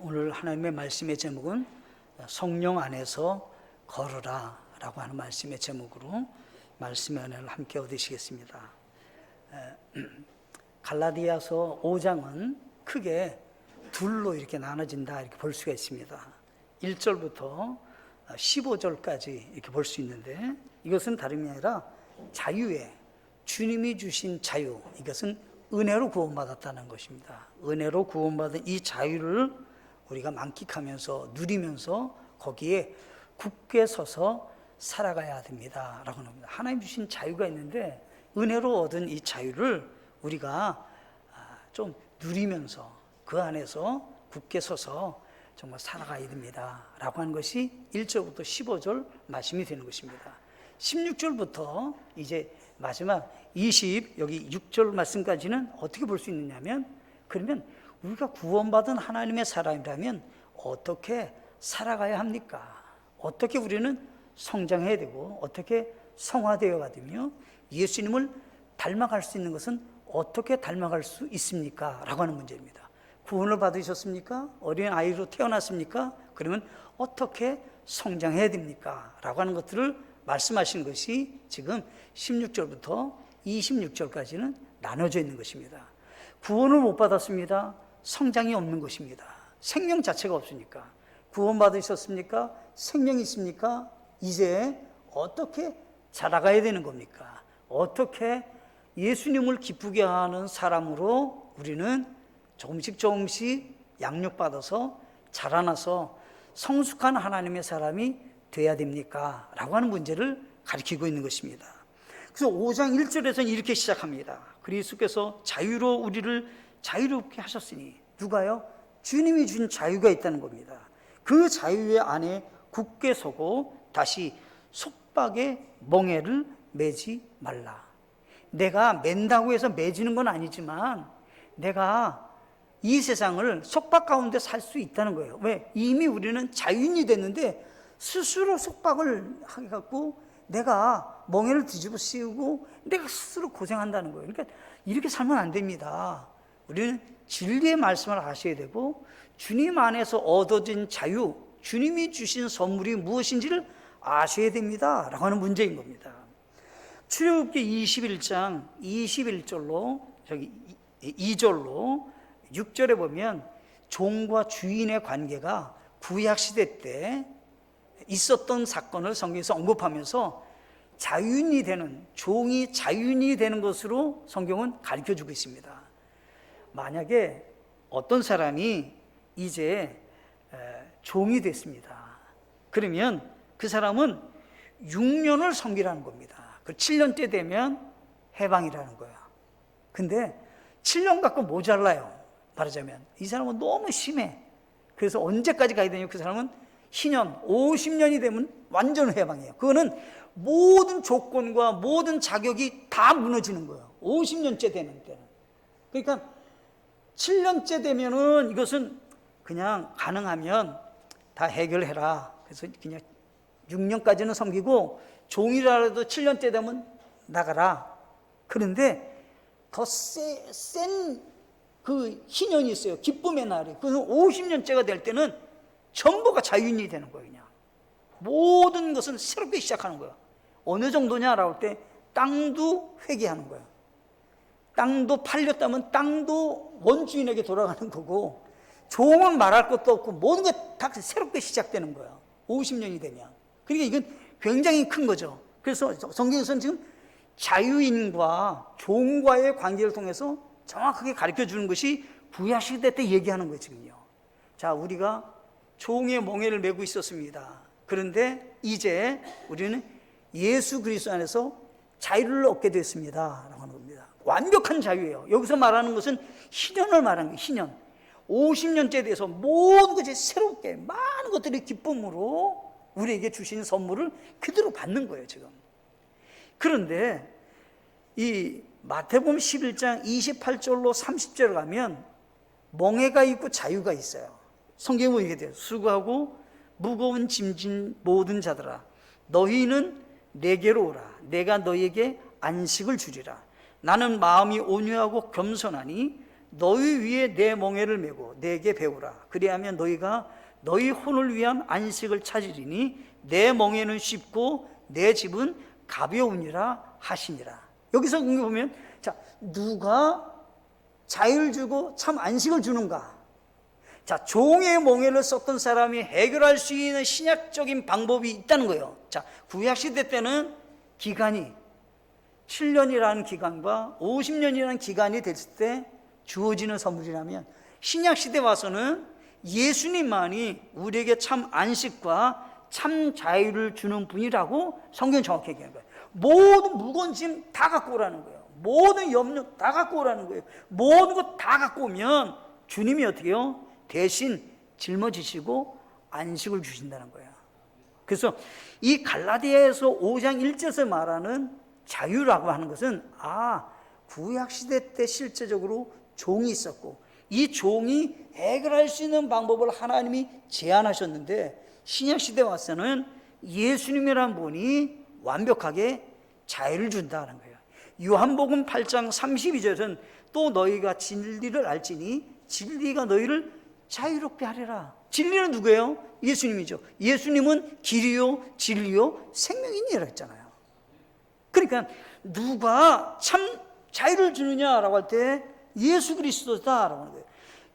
오늘 하나님의 말씀의 제목은 성령 안에서 걸으라 라고 하는 말씀의 제목으로 말씀의 은혜를 함께 얻으시겠습니다. 갈라디아서 5장은 크게 둘로 이렇게 나눠진다 이렇게 볼 수가 있습니다. 1절부터 15절까지 이렇게 볼 수 있는데, 이것은 다름이 아니라 자유에 주님이 주신 자유, 이것은 은혜로 구원받았다는 것입니다. 은혜로 구원받은 이 자유를 우리가 만끽하면서 누리면서 거기에 굳게 서서 살아가야 됩니다 라고 합니다. 하나님 주신 자유가 있는데 은혜로 얻은 이 자유를 우리가 좀 누리면서 그 안에서 굳게 서서 정말 살아가야 됩니다 라고 하는 것이 1절부터 15절 말씀이 되는 것입니다. 16절부터 이제 마지막 여기 6절 말씀까지는 어떻게 볼 수 있느냐면, 그러면 우리가 구원받은 하나님의 사람이라면 어떻게 살아가야 합니까? 어떻게 우리는 성장해야 되고 어떻게 성화되어 가며 예수님을 닮아갈 수 있는 것은 어떻게 닮아갈 수 있습니까? 라고 하는 문제입니다. 구원을 받으셨습니까? 어린 아이로 태어났습니까? 그러면 어떻게 성장해야 됩니까? 라고 하는 것들을 말씀하신 것이 지금 16절부터 26절까지는 나눠져 있는 것입니다. 구원을 못 받았습니다. 성장이 없는 것입니다. 생명 자체가 없으니까. 구원 받으셨습니까? 생명이 있습니까? 이제 어떻게 자라가야 되는 겁니까? 어떻게 예수님을 기쁘게 하는 사람으로 우리는 조금씩 양육받아서 자라나서 성숙한 하나님의 사람이 돼야 됩니까? 라고 하는 문제를 가리키고 있는 것입니다. 그래서 5장 1절에서는 이렇게 시작합니다. 그리스도께서 자유로 우리를 자유롭게 하셨으니, 누가요? 주님이 준 자유가 있다는 겁니다. 그 자유의 안에 굳게 서고 다시 속박의 멍에를 매지 말라. 내가 맨다고 해서 매지는 건 아니지만 내가 이 세상을 속박 가운데 살 수 있다는 거예요. 왜? 이미 우리는 자유인이 됐는데 스스로 속박을 해갖고 내가 멍에를 뒤집어 씌우고 내가 스스로 고생한다는 거예요. 그러니까 이렇게 살면 안 됩니다. 우리는 진리의 말씀을 아셔야 되고 주님 안에서 얻어진 자유, 주님이 주신 선물이 무엇인지를 아셔야 됩니다 라고 하는 문제인 겁니다. 출애굽기 21장 21절로 2절로 6절에 보면 종과 주인의 관계가 구약시대 때 있었던 사건을 성경에서 언급하면서 자유인이 되는, 종이 자유인이 되는 것으로 성경은 가르쳐주고 있습니다. 만약에 어떤 사람이 이제 종이 됐습니다. 그러면 그 사람은 6년을 섬기라는 겁니다. 그 7년째 되면 해방이라는 거예요. 근데 7년 갖고 모자라요. 말하자면 이 사람은 너무 심해. 그래서 언제까지 가야 되냐면 그 사람은 희년 50년이 되면 완전 해방이에요. 그거는 모든 조건과 모든 자격이 다 무너지는 거예요. 50년째 되는 때는. 그러니까 7년째 되면은 이것은 그냥 가능하면 다 해결해라. 그래서 그냥 6년까지는 섬기고 종이라도 7년째 되면 나가라. 그런데 더 센 그 희년이 있어요. 기쁨의 날이. 그래서 50년째가 될 때는 전부가 자유인이 되는 거예요. 그냥 모든 것은 새롭게 시작하는 거예요. 어느 정도냐라고 할 때 땅도 회개하는 거예요. 땅도 팔렸다면 땅도 원주인에게 돌아가는 거고, 종은 말할 것도 없고 모든 게 다 새롭게 시작되는 거예요. 50년이 되면. 그러니까 이건 굉장히 큰 거죠. 그래서 성경에서는 지금 자유인과 종과의 관계를 통해서 정확하게 가르쳐 주는 것이 구약시대 때 얘기하는 거예요. 지금요. 자, 우리가 종의 멍에를 메고 있었습니다. 그런데 이제 우리는 예수 그리스도 안에서 자유를 얻게 됐습니다 라고 하는 겁니다. 완벽한 자유예요. 여기서 말하는 것은 희년을 말하는 거예요. 희년. 50년째 돼서 모든 것이 새롭게 많은 것들이 기쁨으로 우리에게 주신 선물을 그대로 받는 거예요 지금. 그런데 이 마태복음 11장 28절로 30절에 가면 멍에가 있고 자유가 있어요. 성경에 보게 돼요. 수고하고 무거운 짐진 모든 자들아, 너희는 내게로 오라. 내가 너희에게 안식을 주리라. 나는 마음이 온유하고 겸손하니 너희 위에 내 멍에를 메고 내게 배우라. 그리하면 너희가 너희 혼을 위한 안식을 찾으리니 내 멍에는 쉽고 내 집은 가벼우니라 하시니라. 여기서 보면, 자, 누가 자유를 주고 참 안식을 주는가? 자, 종의 멍에를 썼던 사람이 해결할 수 있는 신약적인 방법이 있다는 거예요. 자, 구약시대 때는 기간이 7년이라는 기간과 50년이라는 기간이 됐을 때 주어지는 선물이라면, 신약시대 와서는 예수님만이 우리에게 참 안식과 참 자유를 주는 분이라고 성경이 정확히 얘기하는 거예요. 모든 무거운 짐 다 갖고 오라는 거예요. 모든 염려 다 갖고 오라는 거예요. 모든 것 다 갖고 오면 주님이 어떻게 해요? 대신 짊어지시고 안식을 주신다는 거예요. 그래서 이 갈라디아에서 5장 1절에서 말하는 자유라고 하는 것은, 구약시대 때 실제적으로 종이 있었고 이 종이 해결할 수 있는 방법을 하나님이 제안하셨는데, 신약시대 와서는 예수님이란 분이 완벽하게 자유를 준다는 거예요. 요한복음 8장 32절은 또 너희가 진리를 알지니 진리가 너희를 자유롭게 하리라. 진리는 누구예요? 예수님이죠. 예수님은 길이요 진리요 생명이니라 했잖아요. 그러니까 누가 참 자유를 주느냐라고 할 때 예수 그리스도다라고 하는 거예요.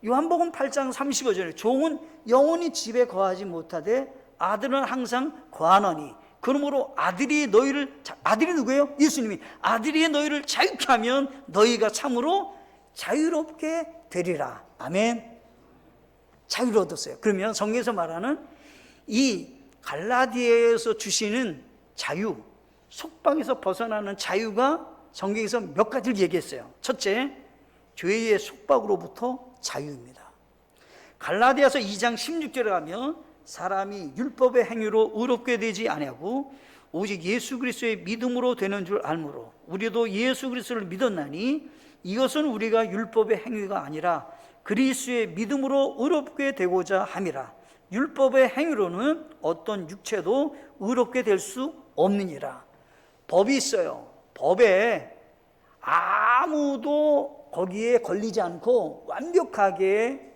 요한복음 8장 35절에 종은 영원히 집에 거하지 못하되 아들은 항상 거하노니 그러므로 아들이 누구예요? 예수님이 아들이 너희를 자유케 하면 너희가 참으로 자유롭게 되리라. 아멘. 자유를 얻었어요. 그러면 성경에서 말하는 이 갈라디아에서 주시는 자유, 속박에서 벗어나는 자유가 성경에서 몇 가지를 얘기했어요. 첫째, 죄의 속박으로부터 자유입니다. 갈라디아서 2장 16절에 가면 사람이 율법의 행위로 의롭게 되지 아니하고 오직 예수 그리스도의 믿음으로 되는 줄 알므로 우리도 예수 그리스도를 믿었나니 이것은 우리가 율법의 행위가 아니라 그리스도의 믿음으로 의롭게 되고자 함이라. 율법의 행위로는 어떤 육체도 의롭게 될 수 없느니라. 법이 있어요. 법에 아무도 거기에 걸리지 않고 완벽하게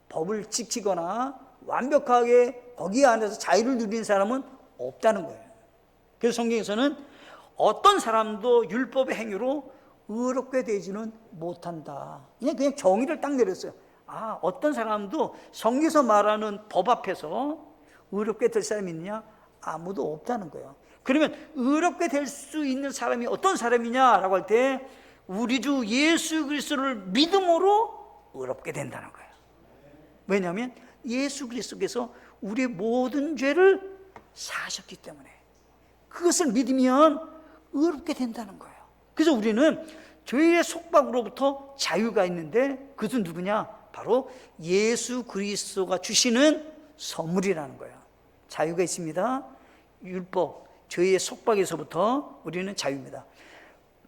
법을 지키거나 완벽하게 거기 안에서 자유를 누리는 사람은 없다는 거예요. 그래서 성경에서는 어떤 사람도 율법의 행위로 의롭게 되지는 못한다. 그냥 정의를 딱 내렸어요. 어떤 사람도 성경에서 말하는 법 앞에서 의롭게 될 사람이 있느냐? 아무도 없다는 거예요. 그러면 의롭게 될 수 있는 사람이 어떤 사람이냐라고 할 때 우리 주 예수 그리스도를 믿음으로 의롭게 된다는 거예요. 왜냐하면 예수 그리스도께서 우리의 모든 죄를 사하셨기 때문에 그것을 믿으면 의롭게 된다는 거예요. 그래서 우리는 죄의 속박으로부터 자유가 있는데 그것은 누구냐? 바로 예수 그리스도가 주시는 선물이라는 거예요. 자유가 있습니다. 율법, 죄의 속박에서부터 우리는 자유입니다.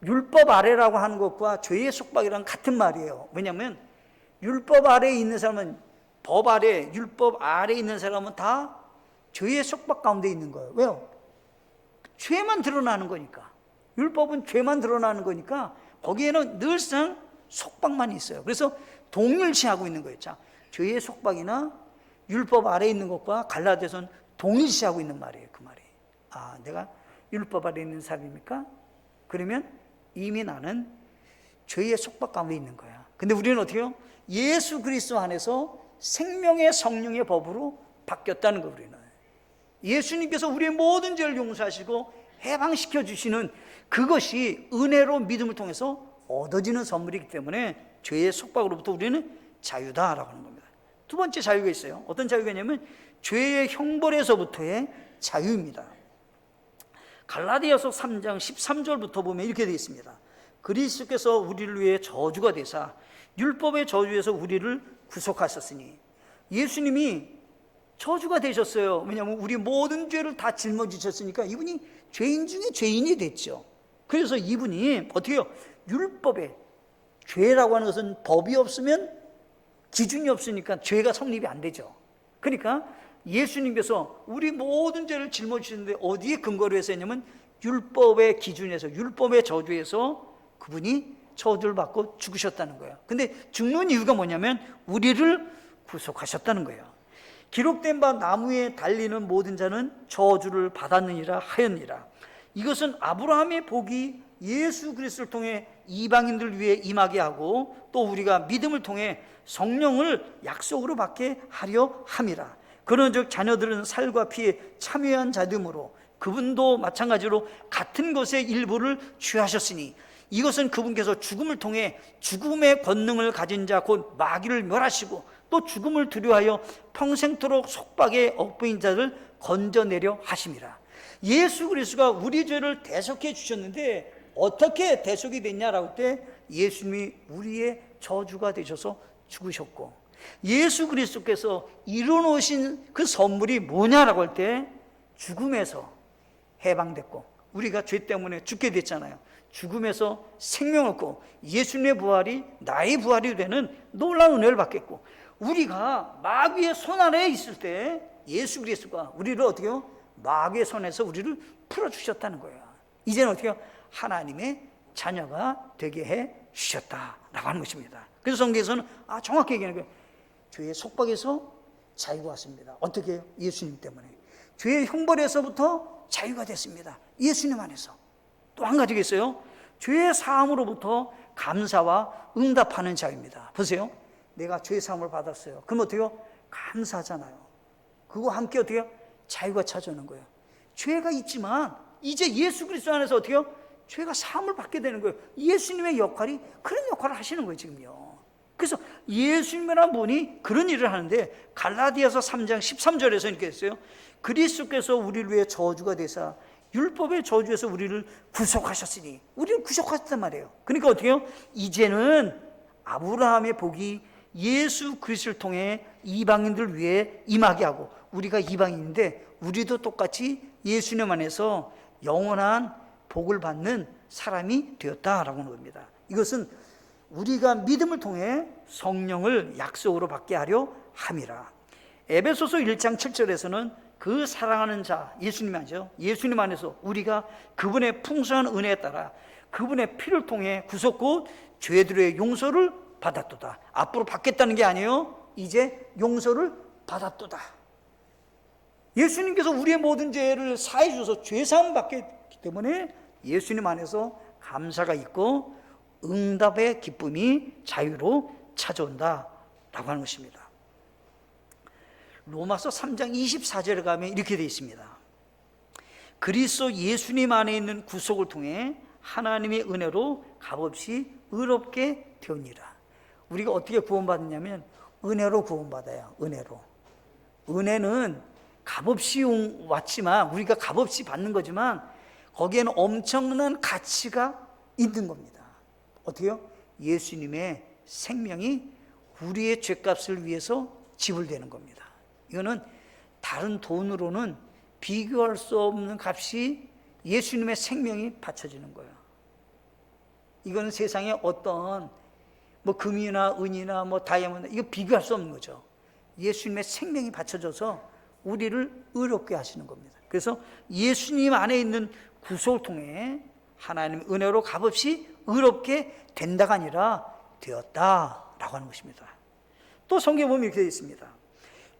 율법 아래라고 하는 것과 죄의 속박이랑 같은 말이에요. 왜냐하면 율법 아래에 있는 사람은 법 아래, 율법 아래에 있는 사람은 다 죄의 속박 가운데 있는 거예요. 왜요? 죄만 드러나는 거니까. 율법은 죄만 드러나는 거니까 거기에는 늘상 속박만 있어요. 그래서 동일시하고 있는 거예요. 자, 죄의 속박이나 율법 아래에 있는 것과 갈라디아서는 동일시하고 있는 말이에요. 그 말이. 내가 율법 아래에 있는 사람입니까? 그러면 이미 나는 죄의 속박 가운데 있는 거야. 근데 우리는 어떻게 해요? 예수 그리스도 안에서 생명의 성령의 법으로 바뀌었다는 거. 우리는 예수님께서 우리의 모든 죄를 용서하시고 해방시켜 주시는 그것이 은혜로 믿음을 통해서 얻어지는 선물이기 때문에 죄의 속박으로부터 우리는 자유다라고 하는 겁니다. 두 번째 자유가 있어요. 어떤 자유가 있냐면 죄의 형벌에서부터의 자유입니다. 갈라디아서 3장 13절부터 보면 이렇게 되어 있습니다. 그리스도께서 우리를 위해 저주가 되사 율법의 저주에서 우리를 구속하셨으니, 예수님이 저주가 되셨어요. 왜냐하면 우리 모든 죄를 다 짊어지셨으니까 이분이 죄인 중에 죄인이 됐죠. 그래서 이분이 어떻게 해요? 율법에, 죄라고 하는 것은 법이 없으면 기준이 없으니까 죄가 성립이 안 되죠. 그러니까 예수님께서 우리 모든 죄를 짊어지셨는데 어디에 근거로 해서 했냐면 율법의 기준에서, 율법의 저주에서 그분이 저주를 받고 죽으셨다는 거예요. 근데 죽는 이유가 뭐냐면 우리를 구속하셨다는 거예요. 기록된 바 나무에 달리는 모든 자는 저주를 받았느니라 하였느니라. 이것은 아브라함의 복이 예수 그리스도를 통해 이방인들 위해 임하게 하고 또 우리가 믿음을 통해 성령을 약속으로 받게 하려 함이라. 그런즉 자녀들은 살과 피에 참여한 자됨으로 그분도 마찬가지로 같은 것의 일부를 취하셨으니 이것은 그분께서 죽음을 통해 죽음의 권능을 가진 자 곧 마귀를 멸하시고 또 죽음을 두려워하여 평생토록 속박에 얽매인 자를 건져내려 하심이라. 예수 그리스도가 우리 죄를 대속해 주셨는데 어떻게 대속이 됐냐라고 할 때 예수님이 우리의 저주가 되셔서 죽으셨고 예수 그리스도께서 이루어놓으신 그 선물이 뭐냐라고 할 때 죽음에서 해방됐고 우리가 죄 때문에 죽게 됐잖아요. 죽음에서 생명을 얻고 예수님의 부활이 나의 부활이 되는 놀라운 은혜를 받겠고 우리가 마귀의 손 아래에 있을 때 예수 그리스도가 우리를 어떻게 해요? 마귀의 손에서 우리를 풀어주셨다는 거예요. 이제는 어떻게 해요? 하나님의 자녀가 되게 해 주셨다라고 하는 것입니다. 그래서 성경에서는 정확히 얘기하는 거예요. 죄의 속박에서 자유가 왔습니다. 어떻게 해요? 예수님 때문에. 죄의 형벌에서부터 자유가 됐습니다. 예수님 안에서. 또 한 가지가 있어요. 죄의 사함으로부터 감사와 응답하는 자유입니다. 보세요. 내가 죄의 사함을 받았어요. 그럼 어떻게 해요? 감사하잖아요. 그거 함께 어떻게 해요? 자유가 찾아오는 거예요. 죄가 있지만 이제 예수 그리스도 안에서 어떻게 해요? 죄가 사함을 받게 되는 거예요. 예수님의 역할이 그런 역할을 하시는 거예요, 지금요. 그래서 예수님이라는 분이 그런 일을 하는데 갈라디아서 3장 13절에서 이렇게 했어요. 그리스도께서 우리를 위해 저주가 되사 율법의 저주에서 우리를 구속하셨으니 우리를 구속하셨단 말이에요. 그러니까 어떻게 해요? 이제는 아브라함의 복이 예수 그리스도를 통해 이방인들 위해 임하게 하고 우리가 이방인인데 우리도 똑같이 예수님 안에서 영원한 복을 받는 사람이 되었다라고 하는 겁니다. 이것은 우리가 믿음을 통해 성령을 약속으로 받게 하려 함이라. 에베소서 1장 7절에서는 그 사랑하는 자 예수님 안에서 예수님 안에서 우리가 그분의 풍성한 은혜에 따라 그분의 피를 통해 구속 곧 죄들의 용서를 받았도다. 앞으로 받겠다는 게 아니에요. 이제 용서를 받았도다. 예수님께서 우리의 모든 죄를 사해 주셔서 죄사함 받게 했기 때문에 예수님 안에서 감사가 있고 응답의 기쁨이 자유로 찾아온다라고 하는 것입니다. 로마서 3장 24절에 가면 이렇게 되어 있습니다. 그리스도 예수님 안에 있는 구속을 통해 하나님의 은혜로 값없이 의롭게 되었니라. 우리가 어떻게 구원받느냐면 은혜로 구원받아요. 은혜로. 은혜는 값없이 왔지만 우리가 값없이 받는 거지만 거기에는 엄청난 가치가 있는 겁니다. 어떻게요? 예수님의 생명이 우리의 죄값을 위해서 지불되는 겁니다. 이거는 다른 돈으로는 비교할 수 없는 값이 예수님의 생명이 바쳐지는 거예요. 이거는 세상에 어떤 금이나 은이나 다이아몬드 이거 비교할 수 없는 거죠. 예수님의 생명이 바쳐져서 우리를 의롭게 하시는 겁니다. 그래서 예수님 안에 있는 구속을 통해 하나님의 은혜로 값없이 의롭게 된다가 아니라 되었다라고 하는 것입니다. 또 성경에 보면 이렇게 되어 있습니다.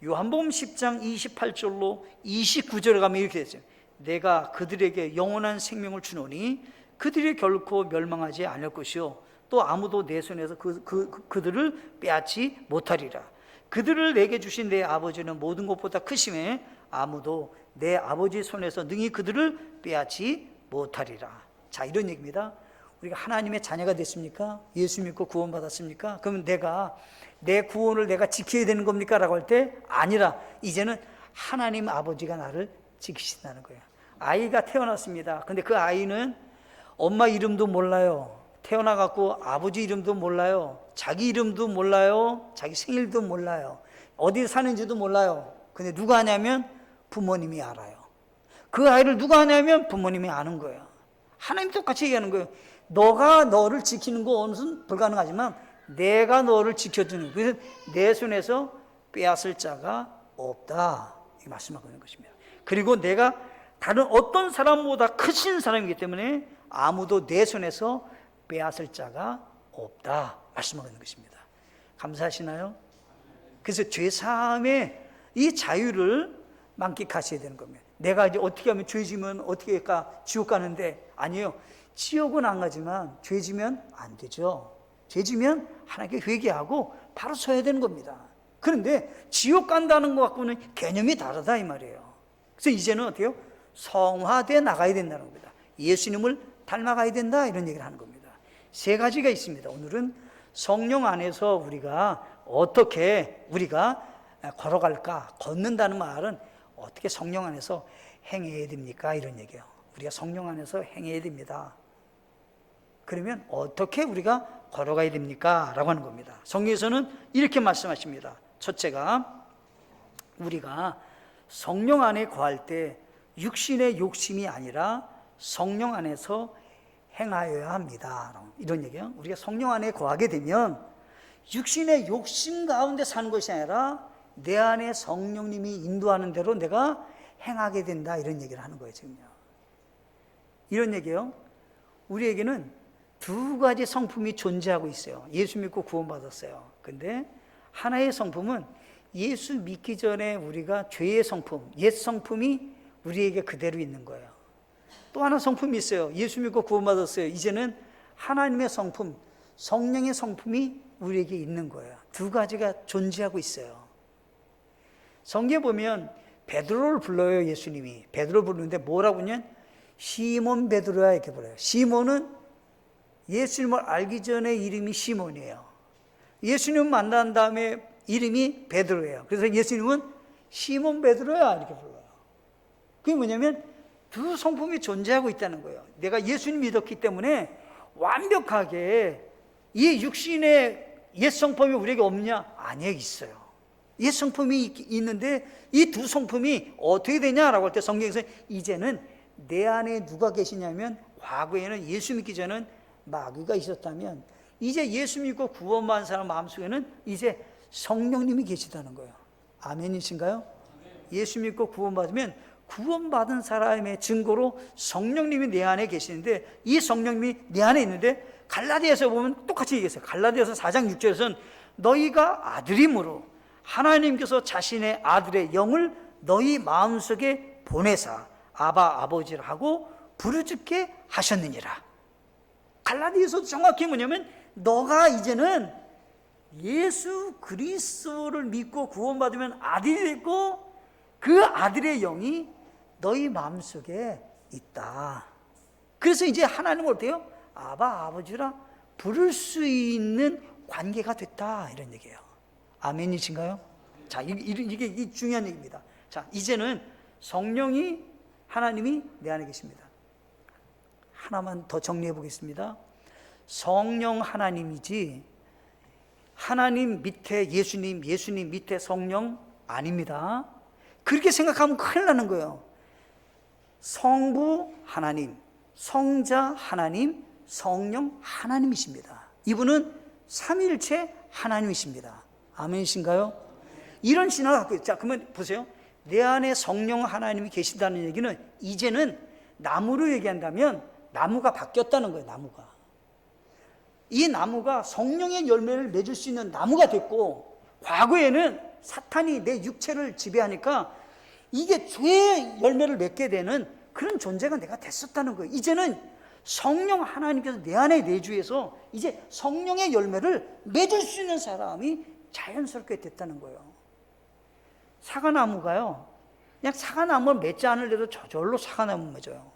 요한복음 10장 28절로 29절에 가면 이렇게 되어 있어요. 내가 그들에게 영원한 생명을 주노니 그들이 결코 멸망하지 않을 것이요 또 아무도 내 손에서 그들을 빼앗지 못하리라. 그들을 내게 주신 내 아버지는 모든 것보다 크심에 아무도 내 아버지 손에서 능히 그들을 빼앗지 못하리라. 자, 이런 얘기입니다. 우리가 하나님의 자녀가 됐습니까? 예수 믿고 구원받았습니까? 그러면 내 구원을 내가 지켜야 되는 겁니까? 라고 할 때 아니라 이제는 하나님 아버지가 나를 지키신다는 거예요. 아이가 태어났습니다. 근데 그 아이는 엄마 이름도 몰라요. 태어나갖고 아버지 이름도 몰라요. 자기 이름도 몰라요. 자기 생일도 몰라요. 어디 사는지도 몰라요. 근데 누가 아냐면 부모님이 알아요. 그 아이를 누가 아냐면 부모님이 아는 거예요. 하나님 똑같이 얘기하는 거예요. 너가 너를 지키는 것은 불가능하지만 내가 너를 지켜주는, 그래서 내 손에서 빼앗을 자가 없다, 이 말씀하고 있는 것입니다. 그리고 내가 다른 어떤 사람보다 크신 사람이기 때문에 아무도 내 손에서 빼앗을 자가 없다 말씀하고 있는 것입니다. 감사하시나요? 그래서 죄사함의 이 자유를 만끽하셔야 되는 겁니다. 내가 이제 어떻게 하면 죄 지면 어떻게 할까? 지옥 가는데 아니에요. 지옥은 안 가지만 죄 지면 안 되죠. 죄 지면 하나님께 회개하고 바로 서야 되는 겁니다. 그런데 지옥 간다는 것 갖고는 개념이 다르다 이 말이에요. 그래서 이제는 어떻게 해요? 성화돼 나가야 된다는 겁니다. 예수님을 닮아가야 된다 이런 얘기를 하는 겁니다. 세 가지가 있습니다. 오늘은 성령 안에서 우리가 어떻게 우리가 걸어갈까? 걷는다는 말은 어떻게 성령 안에서 행해야 됩니까? 이런 얘기예요. 우리가 성령 안에서 행해야 됩니다. 그러면 어떻게 우리가 걸어가야 됩니까? 라고 하는 겁니다. 성경에서는 이렇게 말씀하십니다. 첫째가 우리가 성령 안에 거할 때 육신의 욕심이 아니라 성령 안에서 행하여야 합니다. 이런 얘기예요. 우리가 성령 안에 거하게 되면 육신의 욕심 가운데 사는 것이 아니라 내 안에 성령님이 인도하는 대로 내가 행하게 된다 이런 얘기를 하는 거예요. 지금요. 이런 얘기예요. 우리에게는 두 가지 성품이 존재하고 있어요. 예수 믿고 구원받았어요. 근데 하나의 성품은 예수 믿기 전에 우리가 죄의 성품, 옛 성품이 우리에게 그대로 있는 거예요. 또 하나 성품이 있어요. 예수 믿고 구원받았어요. 이제는 하나님의 성품, 성령의 성품이 우리에게 있는 거예요. 두 가지가 존재하고 있어요. 성경에 보면 베드로를 불러요. 예수님이 베드로 부르는데 뭐라고 하냐면 시몬 베드로야 이렇게 불러요. 시몬은 예수님을 알기 전에 이름이 시몬이에요. 예수님 만난 다음에 이름이 베드로예요. 그래서 예수님은 시몬 베드로야 이렇게 불러요. 그게 뭐냐면 두 성품이 존재하고 있다는 거예요. 내가 예수님 믿었기 때문에 완벽하게 이 육신의 옛 성품이 우리에게 없냐? 아니에요, 있어요. 옛 성품이 있는데 이 두 성품이 어떻게 되냐라고 할 때 성경에서 이제는 내 안에 누가 계시냐면 과거에는 예수 믿기 전에는 마귀가 있었다면 이제 예수 믿고 구원받은 사람 마음속에는 이제 성령님이 계시다는 거예요. 아멘이신가요? 예수 믿고 구원받으면 구원받은 사람의 증거로 성령님이 내 안에 계시는데 이 성령님이 내 안에 있는데 갈라디아서 보면 똑같이 얘기했어요. 갈라디아서 4장 6절에서는 너희가 아들임으로 하나님께서 자신의 아들의 영을 너희 마음속에 보내사 아바 아버지라 하고 부르짖게 하셨느니라. 갈라디아서 정확히 뭐냐면 너가 이제는 예수 그리스도를 믿고 구원받으면 아들이 됐고 그 아들의 영이 너희 마음속에 있다. 그래서 이제 하나님을 어때요? 아바 아버지라 부를 수 있는 관계가 됐다 이런 얘기예요. 아멘이신가요? 자, 이게 중요한 얘기입니다. 자, 이제는 성령이 하나님이 내 안에 계십니다. 하나만 더 정리해 보겠습니다. 성령 하나님이지 하나님 밑에 예수님, 예수님 밑에 성령 아닙니다. 그렇게 생각하면 큰일 나는 거예요. 성부 하나님, 성자 하나님, 성령 하나님이십니다. 이분은 삼위일체 하나님이십니다. 아멘이신가요? 이런 신앙을 갖고 있죠. 자, 그러면 보세요. 내 안에 성령 하나님이 계신다는 얘기는 이제는 나무로 얘기한다면 나무가 바뀌었다는 거예요. 나무가. 이 나무가 성령의 열매를 맺을 수 있는 나무가 됐고 과거에는 사탄이 내 육체를 지배하니까 이게 죄의 열매를 맺게 되는 그런 존재가 내가 됐었다는 거예요. 이제는 성령 하나님께서 내 안에 내주해서 이제 성령의 열매를 맺을 수 있는 사람이 자연스럽게 됐다는 거예요. 사과나무가요, 그냥 사과나무를 맺지 않으려도 저절로 사과나무 맺어요.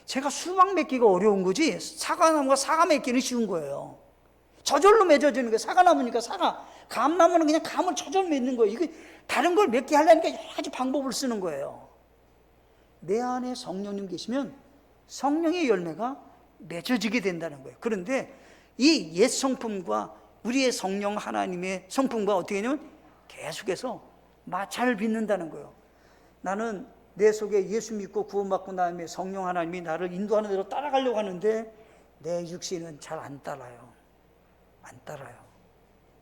제가 수박 맺기가 어려운 거지 사과나무가 사과 맺기는 쉬운 거예요. 저절로 맺어지는 거예요. 사과나무니까 사과, 감나무는 그냥 감을 저절로 맺는 거예요. 이게 다른 걸 맺게 하려니까 여러 가지 방법을 쓰는 거예요. 내 안에 성령님 계시면 성령의 열매가 맺어지게 된다는 거예요. 그런데 이 옛 성품과 우리의 성령 하나님의 성품과 어떻게 하냐면 계속해서 마찰을 빚는다는 거예요. 나는 내 속에 예수 믿고 구원받고 나면 성령 하나님이 나를 인도하는 대로 따라가려고 하는데 내 육신은 잘 안 따라요. 안 따라요.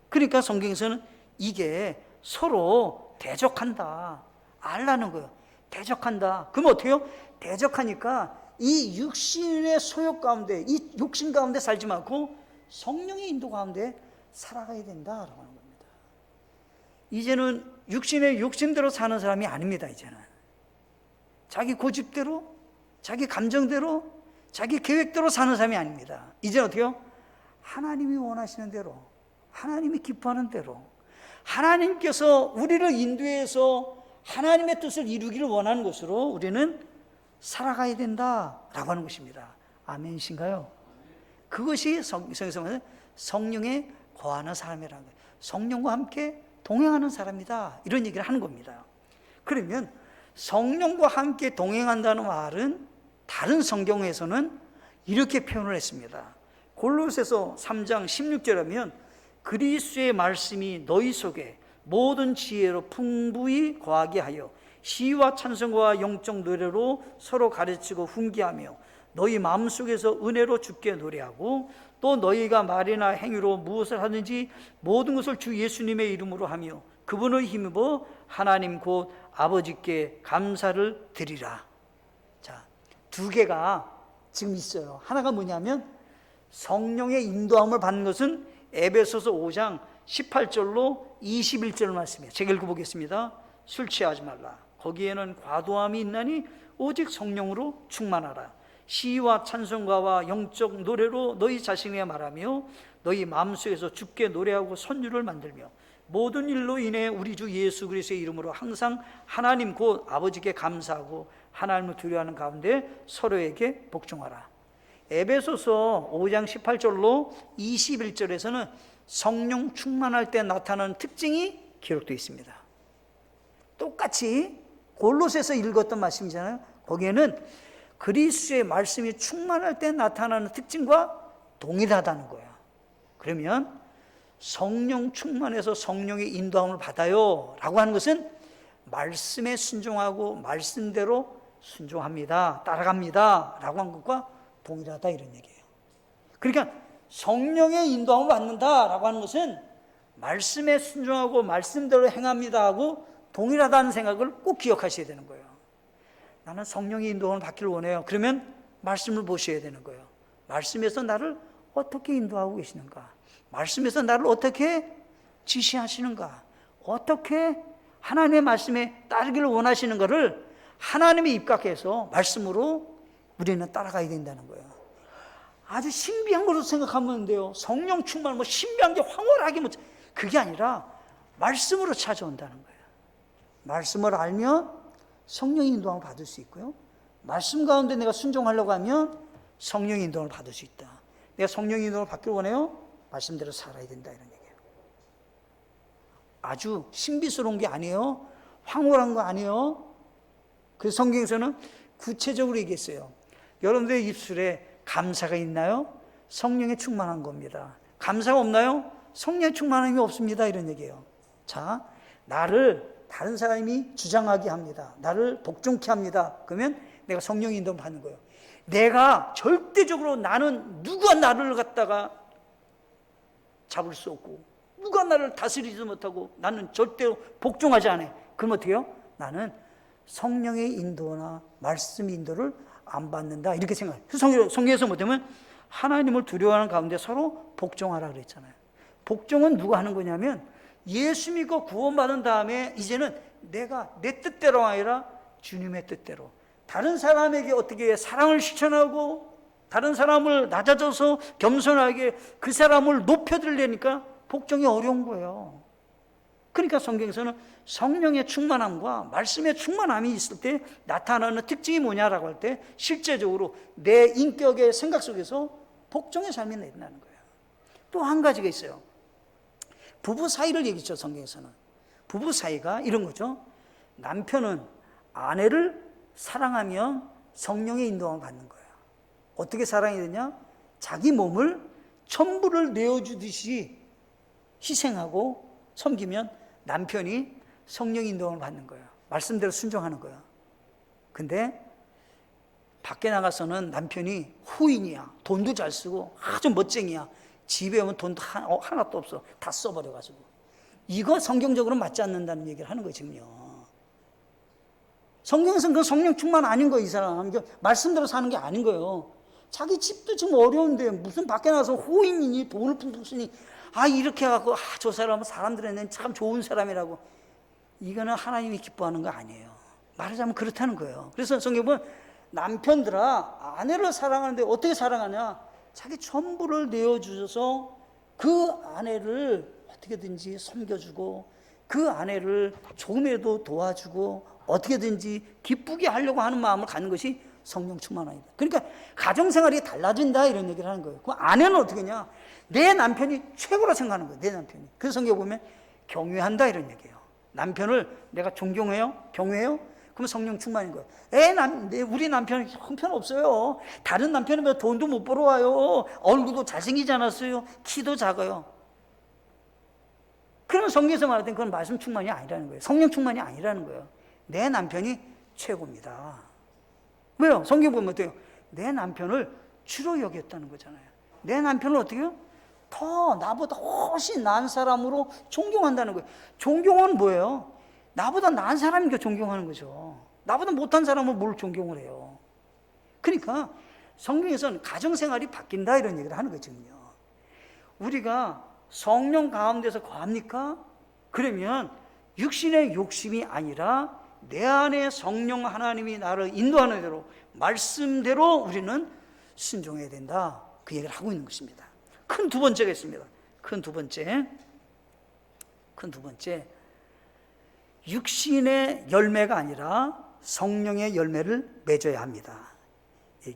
그러니까 성경에서는 이게 서로 대적한다 알라는 거예요. 대적한다. 그럼 어떻게 해요? 대적하니까 이 육신의 소욕 가운데, 이 욕심 가운데 살지 말고 성령의 인도 가운데 살아가야 된다라고 하는 겁니다. 이제는 육신의 욕심대로 사는 사람이 아닙니다. 이제는 자기 고집대로, 자기 감정대로, 자기 계획대로 사는 사람이 아닙니다. 이제는 어떻게요? 하나님이 원하시는 대로, 하나님이 기뻐하는 대로, 하나님께서 우리를 인도해서 하나님의 뜻을 이루기를 원하는 것으로 우리는 살아가야 된다라고 하는 것입니다. 아멘이신가요? 그것이 성경에서 말하는 성령에 거하는 사람이라는 거예요. 성령과 함께 동행하는 사람이다, 이런 얘기를 하는 겁니다. 그러면 성령과 함께 동행한다는 말은 다른 성경에서는 이렇게 표현을 했습니다. 골로새서 3장 16절에 하면 그리스도의 말씀이 너희 속에 모든 지혜로 풍부히 거하게 하여 시와 찬송과 영적 노래로 서로 가르치고 훈계하며 너희 마음속에서 은혜로 주께 노래하고 또 너희가 말이나 행위로 무엇을 하든지 모든 것을 주 예수님의 이름으로 하며 그분을 힘입어 하나님 곧 아버지께 감사를 드리라. 자, 두 개가 지금 있어요. 하나가 뭐냐면 성령의 인도함을 받는 것은 에베소서 5장 18절로 21절 말씀이에요. 제가 읽어보겠습니다. 술 취하지 말라. 거기에는 과도함이 있나니 오직 성령으로 충만하라. 시와 찬송가와 영적 노래로 너희 자신에게 말하며 너희 마음속에서 주께 노래하고 선율을 만들며 모든 일로 인해 우리 주 예수 그리스도의 이름으로 항상 하나님 곧 아버지께 감사하고 하나님을 두려워하는 가운데 서로에게 복종하라. 에베소서 5장 18절로 21절에서는 성령 충만할 때 나타나는 특징이 기록되어 있습니다. 똑같이 골로새서 읽었던 말씀이잖아요. 거기에는 그리스도의 말씀이 충만할 때 나타나는 특징과 동일하다는 거예요. 그러면 성령 충만해서 성령의 인도함을 받아요 라고 하는 것은 말씀에 순종하고 말씀대로 순종합니다, 따라갑니다 라고 한 것과 동일하다, 이런 얘기예요. 그러니까 성령의 인도함을 받는다라고 하는 것은 말씀에 순종하고 말씀대로 행합니다 하고 동일하다는 생각을 꼭 기억하셔야 되는 거예요. 나는 성령의 인도함을 받기를 원해요. 그러면 말씀을 보셔야 되는 거예요. 말씀에서 나를 어떻게 인도하고 계시는가, 말씀에서 나를 어떻게 지시하시는가, 어떻게 하나님의 말씀에 따르기를 원하시는가를 하나님이 입각해서 말씀으로 우리는 따라가야 된다는 거예요. 아주 신비한 것으로 생각하면 안 돼요. 성령 충만, 뭐 신비한 게 황홀하게, 뭐 그게 아니라 말씀으로 찾아온다는 거예요. 말씀을 알면 성령의 인도함을 받을 수 있고요, 말씀 가운데 내가 순종하려고 하면 성령의 인도함을 받을 수 있다. 내가 성령의 인도함을 받기를 원해요? 말씀대로 살아야 된다, 이런 얘기예요. 아주 신비스러운 게 아니에요. 황홀한 거 아니에요. 그래서 성경에서는 구체적으로 얘기했어요. 여러분들의 입술에 감사가 있나요? 성령에 충만한 겁니다. 감사가 없나요? 성령에 충만함이 없습니다, 이런 얘기예요. 자, 나를 다른 사람이 주장하게 합니다. 나를 복종케 합니다. 그러면 내가 성령의 인도를 받는 거예요. 내가 절대적으로 나는 누가 나를 갖다가 잡을 수 없고 누가 나를 다스리지 못하고 나는 절대로 복종하지 않아요. 그럼 어떻게 해요? 나는 성령의 인도나 말씀 인도를 안 받는다, 이렇게 생각해요. 성경에서 뭐냐면 하나님을 두려워하는 가운데 서로 복종하라 그랬잖아요. 복종은 누가 하는 거냐면 예수 믿고 구원받은 다음에 이제는 내가 내 뜻대로 아니라 주님의 뜻대로, 다른 사람에게 어떻게 사랑을 실천하고 다른 사람을 낮아져서 겸손하게 그 사람을 높여드리려니까 복종이 어려운 거예요. 그러니까 성경에서는 성령의 충만함과 말씀의 충만함이 있을 때 나타나는 특징이 뭐냐라고 할 때 실제적으로 내 인격의 생각 속에서 복종의 삶이 나타나는 거예요. 또 한 가지가 있어요. 부부 사이를 얘기했죠. 성경에서는 부부 사이가 이런 거죠. 남편은 아내를 사랑하면 성령의 인도함을 받는 거예요. 어떻게 사랑해야 되냐? 자기 몸을 천부를 내어주듯이 희생하고 섬기면 남편이 성령 인도함을 받는 거예요. 말씀대로 순종하는 거예요. 근데 밖에 나가서는 남편이 후인이야, 돈도 잘 쓰고 아주 멋쟁이야, 집에 오면 돈도 하나도 없어, 다 써버려가지고 이거 성경적으로 맞지 않는다는 얘기를 하는 거예요. 지금요. 성경에서는 그 성령 충만 아닌 거예요, 이 사람. 말씀대로 사는 게 아닌 거예요. 자기 집도 지금 어려운데 무슨 밖에 나가서 호인이니 돈을 푼푼 쓰니 이렇게 해갖고 저 사람은 사람들에는 참 좋은 사람이라고. 이거는 하나님이 기뻐하는 거 아니에요. 말하자면 그렇다는 거예요. 그래서 성경 보면 남편들아 아내를 사랑하는데 어떻게 사랑하냐? 자기 전부를 내어주셔서 그 아내를 어떻게든지 섬겨주고 그 아내를 조금이라도 도와주고 어떻게든지 기쁘게 하려고 하는 마음을 갖는 것이 성령 충만함이다. 그러니까 가정생활이 달라진다 이런 얘기를 하는 거예요. 그 아내는 어떻게 하냐? 내 남편이 최고로 생각하는 거예요. 내 남편이. 그래서 성경 보면 경외한다 이런 얘기예요. 남편을 내가 존경해요? 경외해요? 그럼 성령 충만인 거예요. 우리 남편은 형편없어요. 다른 남편은 돈도 못 벌어와요. 얼굴도 잘생기지 않았어요. 키도 작아요. 그러면 성경에서 말하던 그건 말씀 충만이 아니라는 거예요. 성령 충만이 아니라는 거예요. 내 남편이 최고입니다. 왜요? 성경 보면 어때요? 내 남편을 주로 여겼다는 거잖아요. 내 남편을 어떻게 해요? 더 나보다 훨씬 나은 사람으로 존경한다는 거예요. 존경은 뭐예요? 나보다 나은 사람이니까 존경하는 거죠. 나보다 못한 사람은 뭘 존경을 해요? 그러니까 성경에서는 가정생활이 바뀐다 이런 얘기를 하는 거거든요. 우리가 성령 가운데서 거합니까? 그러면 육신의 욕심이 아니라 내 안에 성령 하나님이 나를 인도하는 대로 말씀대로 우리는 순종해야 된다. 그 얘기를 하고 있는 것입니다. 큰 두 번째가 있습니다. 큰 두 번째. 육신의 열매가 아니라 성령의 열매를 맺어야 합니다.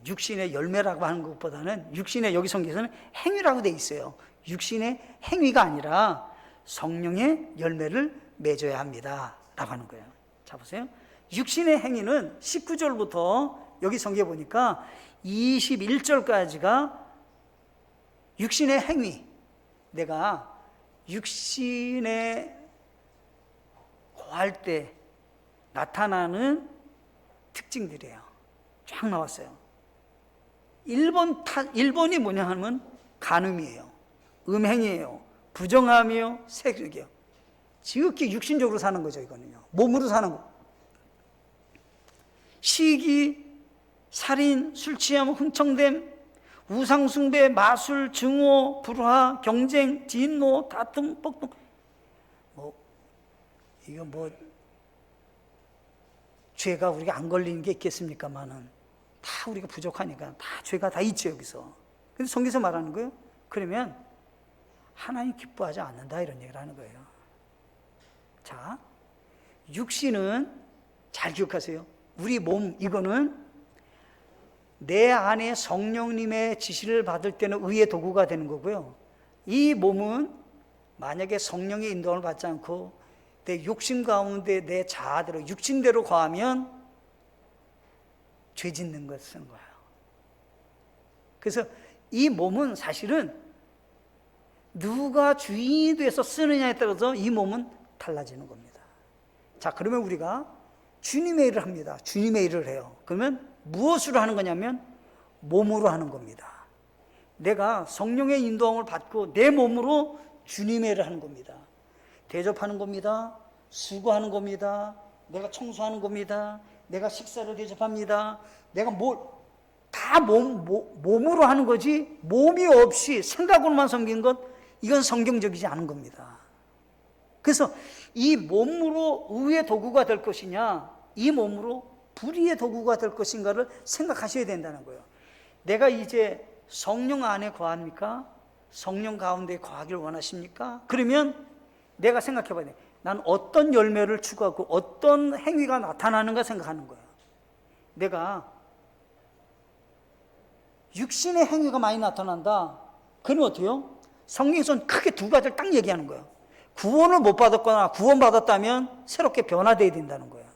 육신의 열매라고 하는 것보다는 육신의 여기 성경에서는 행위라고 돼 있어요. 육신의 행위가 아니라 성령의 열매를 맺어야 합니다 라고 하는 거예요. 자 보세요. 육신의 행위는 19절부터 여기 성경에 보니까 21절까지가 육신의 행위. 내가 육신에 거할 때 나타나는 특징들이에요. 쫙 나왔어요. 1번이 뭐냐 하면 간음이에요. 음행이에요. 부정함이요. 색이요. 지극히 육신적으로 사는 거죠. 이거는요. 몸으로 사는 거. 시기, 살인, 술취함, 흥청됨, 우상숭배, 마술, 증오, 불화, 경쟁, 진노, 다툼, 뻑뻑. 이거 죄가 우리가 안 걸리는 게 있겠습니까만은 다 우리가 부족하니까 다 죄가 다 있죠 여기서. 근데 성경에서 말하는 거예요. 그러면 하나님 기뻐하지 않는다 이런 얘기를 하는 거예요. 자, 육신은 잘 기억하세요. 우리 몸 이거는 내 안에 성령님의 지시를 받을 때는 의의 도구가 되는 거고요. 이 몸은 만약에 성령의 인도를 받지 않고 내 욕심 가운데 내 자아대로 육신대로 거하면 죄 짓는 것을 쓰는 거예요. 그래서 이 몸은 사실은 누가 주인이 돼서 쓰느냐에 따라서 이 몸은 달라지는 겁니다. 자, 그러면 우리가 주님의 일을 합니다. 주님의 일을 해요. 그러면 무엇으로 하는 거냐면 몸으로 하는 겁니다. 내가 성령의 인도함을 받고 내 몸으로 주님의 일을 하는 겁니다. 대접하는 겁니다. 수고하는 겁니다. 내가 청소하는 겁니다. 내가 식사를 대접합니다. 내가 다 몸으로 하는 거지 몸이 없이 생각으로만 섬긴 것 이건 성경적이지 않은 겁니다. 그래서 이 몸으로 의의 도구가 될 것이냐 이 몸으로 불의의 도구가 될 것인가를 생각하셔야 된다는 거예요. 내가 이제 성령 안에 거합니까? 성령 가운데 거하길 원하십니까? 그러면 내가 생각해 봐야 돼. 난 어떤 열매를 추구하고 어떤 행위가 나타나는가 생각하는 거예요. 내가 육신의 행위가 많이 나타난다. 그러면 어때요? 성경에서는 크게 두 가지를 딱 얘기하는 거예요. 구원을 못 받았거나 구원받았다면 새롭게 변화되어야 된다는 거예요.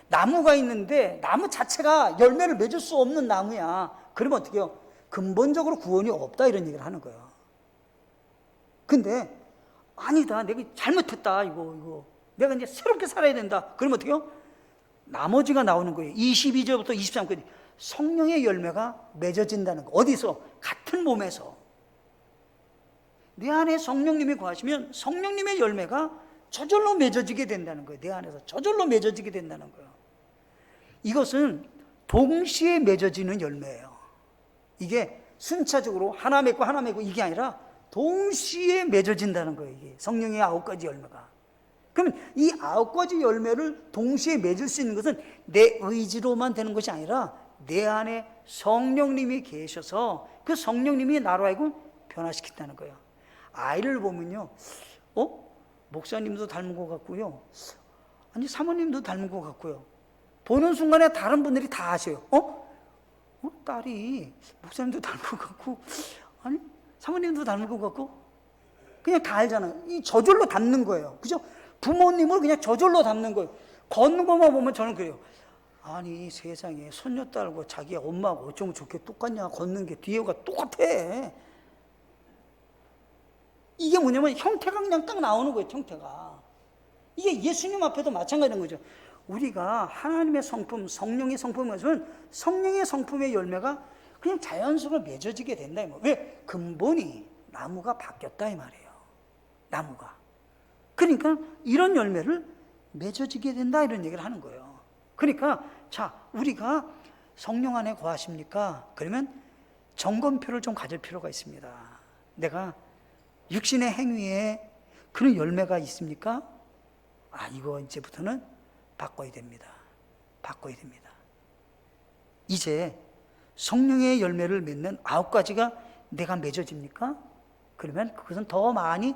나무가 있는데 나무 자체가 열매를 맺을 수 없는 나무야. 그러면 어떻게 해요? 근본적으로 구원이 없다 이런 얘기를 하는 거예요. 근데 아니다. 내가 잘못했다. 이거. 내가 이제 새롭게 살아야 된다. 그러면 어떻게 해요? 나머지가 나오는 거예요. 22절부터 23절까지 성령의 열매가 맺어진다는 거. 어디서? 같은 몸에서. 내 안에 성령님이 거하시면 성령님의 열매가 저절로 맺어지게 된다는 거예요. 내 안에서 저절로 맺어지게 된다는 거예요. 이것은 동시에 맺어지는 열매예요. 이게 순차적으로 하나 맺고 이게 아니라 동시에 맺어진다는 거예요. 이게 성령의 9가지 열매가. 그러면 이 9가지 열매를 동시에 맺을 수 있는 것은 내 의지로만 되는 것이 아니라 내 안에 성령님이 계셔서 그 성령님이 나로 하여금 변화시킨다는 거예요. 아이를 보면요, 목사님도 닮은 것 같고요, 아니 사모님도 닮은 것 같고요. 보는 순간에 다른 분들이 다 아셔요. 딸이 목사님도 닮은 것 같고, 아니 사모님도 닮은 것 같고, 그냥 다 알잖아요. 이 저절로 닮는 거예요. 그죠? 부모님을 그냥 저절로 닮는 거예요. 걷는 것만 보면 저는 그래요. 아니 세상에 손녀딸과 자기 엄마하고 어쩌면 좋게 똑같냐, 걷는 게 뒤에가 똑같아. 이게 뭐냐면 형태가 그냥 딱 나오는 거예요. 형태가. 이게 예수님 앞에도 마찬가지인 거죠. 우리가 하나님의 성품, 성령의 성품에서는 성령의 성품의 열매가 그냥 자연스럽게 맺어지게 된다. 왜? 근본이 나무가 바뀌었다 이 말이에요. 나무가. 그러니까 이런 열매를 맺어지게 된다 이런 얘기를 하는 거예요. 그러니까 자, 우리가 성령 안에 거하십니까? 그러면 점검표를 좀 가질 필요가 있습니다. 내가 육신의 행위에 그런 열매가 있습니까? 이거 이제부터는 바꿔야 됩니다. 바꿔야 됩니다. 이제 성령의 열매를 맺는 9가지가 내가 맺어집니까? 그러면 그것은 더 많이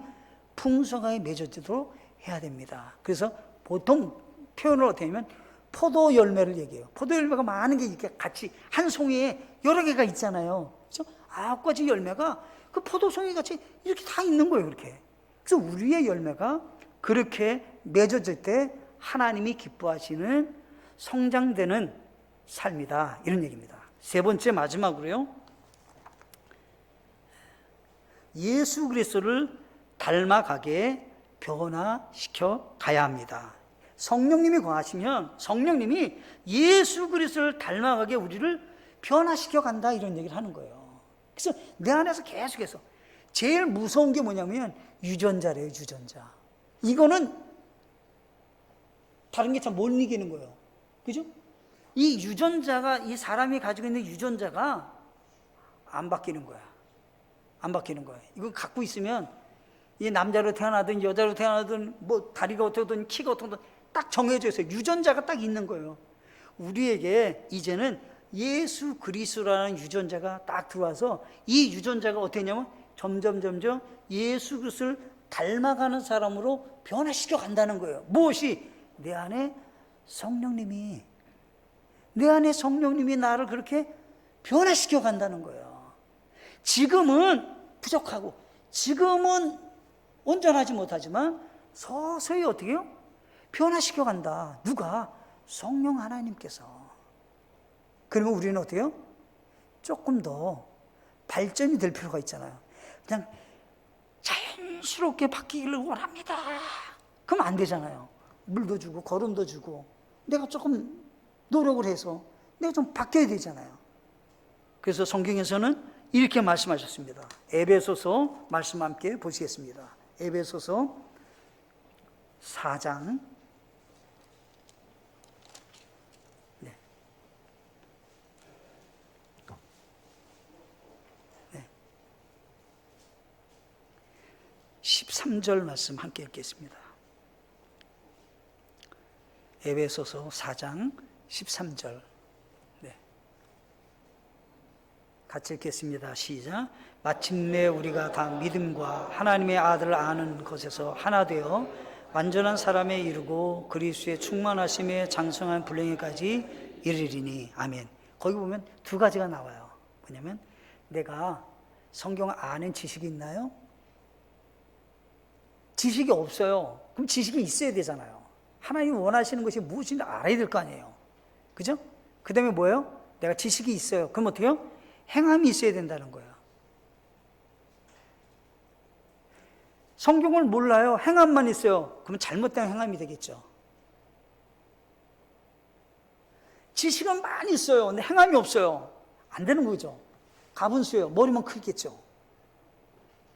풍성하게 맺어지도록 해야 됩니다. 그래서 보통 표현을 어떻게 하면 포도 열매를 얘기해요. 포도 열매가 많은 게 이렇게 같이 한 송이에 여러 개가 있잖아요. 그렇죠? 9가지 열매가 그 포도송이 같이 이렇게 다 있는 거예요. 그렇게. 그래서 우리의 열매가 그렇게 맺어질 때 하나님이 기뻐하시는 성장되는 삶이다 이런 얘기입니다. 세 번째 마지막으로요, 예수 그리스도를 닮아가게 변화시켜 가야 합니다. 성령님이 거하시면 성령님이 예수 그리스도를 닮아가게 우리를 변화시켜 간다 이런 얘기를 하는 거예요. 그래서 내 안에서 계속해서 제일 무서운 게 뭐냐면 유전자래요. 유전자. 이거는 다른 게 참 못 이기는 거예요. 그죠? 이 유전자가, 이 사람이 가지고 있는 유전자가 안 바뀌는 거야. 안 바뀌는 거야. 이거 갖고 있으면 이 남자로 태어나든 여자로 태어나든 뭐 다리가 어떻든 키가 어떻든 딱 정해져 있어요. 유전자가 딱 있는 거예요. 우리에게 이제는 예수 그리스도라는 유전자가 딱 들어와서 이 유전자가 어떻게 했냐면 점점 예수 그리스도를 닮아가는 사람으로 변화시켜 간다는 거예요. 무엇이? 내 안에 성령님이 나를 그렇게 변화시켜 간다는 거예요. 지금은 부족하고 지금은 온전하지 못하지만 서서히 어떻게 해요? 변화시켜 간다. 누가? 성령 하나님께서. 그러면 우리는 어떻게 해요? 조금 더 발전이 될 필요가 있잖아요. 그냥 자연스럽게 바뀌기를 원합니다. 그럼 안 되잖아요. 물도 주고 걸음도 주고 내가 조금 노력을 해서 내가 좀 바뀌어야 되잖아요. 그래서 성경에서는 이렇게 말씀하셨습니다. 에베소서 말씀 함께 보시겠습니다. 에베소서 4장 13절 말씀 함께 읽겠습니다. 에베소서 4장 13절. 네. 같이 읽겠습니다. 시작. 마침내 우리가 다 믿음과 하나님의 아들을 아는 것에서 하나 되어 완전한 사람에 이르고 그리스도의 충만하심에 장성한 분량에까지 이르리니. 아멘. 거기 보면 두 가지가 나와요. 뭐냐면 내가 성경 아는 지식이 있나요? 지식이 없어요. 그럼 지식이 있어야 되잖아요. 하나님이 원하시는 것이 무엇인지 알아야 될 거 아니에요. 그죠? 그 다음에 뭐예요? 내가 지식이 있어요. 그럼 어떻게 해요? 행함이 있어야 된다는 거예요. 성경을 몰라요. 행함만 있어요. 그러면 잘못된 행함이 되겠죠. 지식은 많이 있어요. 근데 행함이 없어요. 안 되는 거죠. 가분수예요. 머리만 크겠죠.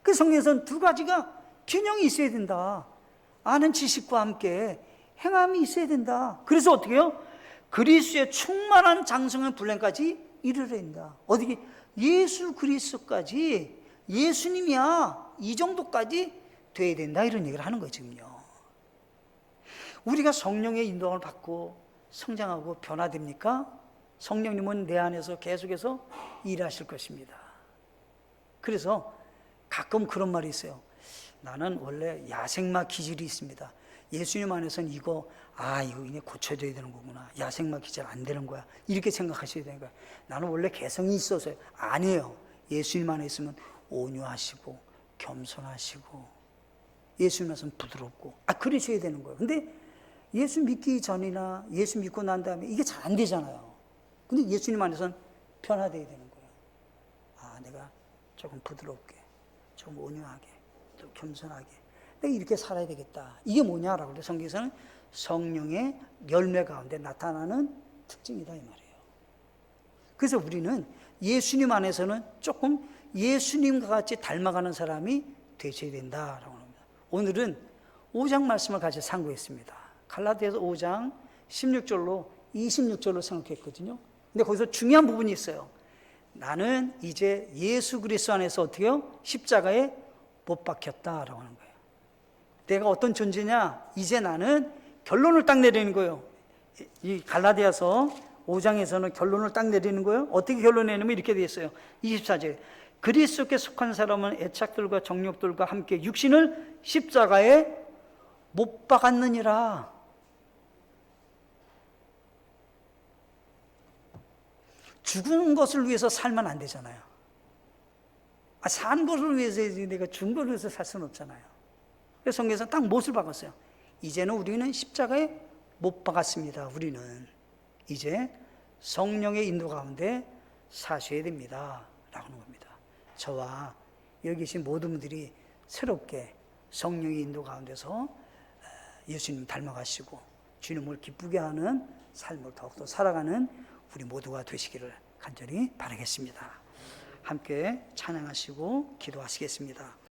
그 성경에서는 두 가지가 균형이 있어야 된다. 아는 지식과 함께 행함이 있어야 된다. 그래서 어떻게 해요? 그리스도의 충만한 장성한 분량까지 이르러야 된다. 어떻게? 예수 그리스도까지, 예수님이야, 이 정도까지 돼야 된다, 이런 얘기를 하는 거죠. 우리가 성령의 인도함을 받고 성장하고 변화됩니까? 성령님은 내 안에서 계속해서 일하실 것입니다. 그래서 가끔 그런 말이 있어요. 나는 원래 야생마 기질이 있습니다. 예수님 안에서는 이거 그냥 고쳐줘야 되는 거구나. 야생마 기질 안 되는 거야. 이렇게 생각하셔야 되는 거야. 나는 원래 개성이 있어서요. 아니에요. 예수님 안에 있으면 온유하시고 겸손하시고 예수님 안에서는 부드럽고 그러셔야 되는 거예요. 근데 예수 믿기 전이나 예수 믿고 난 다음에 이게 잘 안 되잖아요. 근데 예수님 안에서는 변화되어야 되는 거예요. 내가 조금 부드럽게, 조금 온유하게, 좀 겸손하게 내가 이렇게 살아야 되겠다. 이게 뭐냐라고 그래요. 성경에서는 성령의 열매 가운데 나타나는 특징이다, 이 말이에요. 그래서 우리는 예수님 안에서는 조금 예수님과 같이 닮아가는 사람이 되셔야 된다라고 합니다. 오늘은 5장 말씀을 같이 상고했습니다. 갈라디아서 5장 16절로 26절로 생각했거든요. 근데 거기서 중요한 부분이 있어요. 나는 이제 예수 그리스도 안에서 어떻게 해요? 십자가에 못 박혔다라고 하는 거예요. 내가 어떤 존재냐? 이제 나는 결론을 딱 내리는 거예요. 이 갈라디아서 5장에서는 결론을 딱 내리는 거예요. 어떻게 결론 내냐면 이렇게 되어 있어요. 24절. 그리스도께 속한 사람은 애착들과 정욕들과 함께 육신을 십자가에 못 박았느니라. 죽은 것을 위해서 살면 안 되잖아요. 산 것을 위해서 내가 죽은 것을 위해서 살 수는 없잖아요. 그래서 성경에서 딱 못을 박았어요. 이제는 우리는 십자가에 못 박았습니다. 우리는 이제 성령의 인도 가운데 사셔야 됩니다. 라고 하는 겁니다. 저와 여기 계신 모든 분들이 새롭게 성령의 인도 가운데서 예수님 닮아가시고 주님을 기쁘게 하는 삶을 더욱더 살아가는 우리 모두가 되시기를 간절히 바라겠습니다. 함께 찬양하시고 기도하시겠습니다.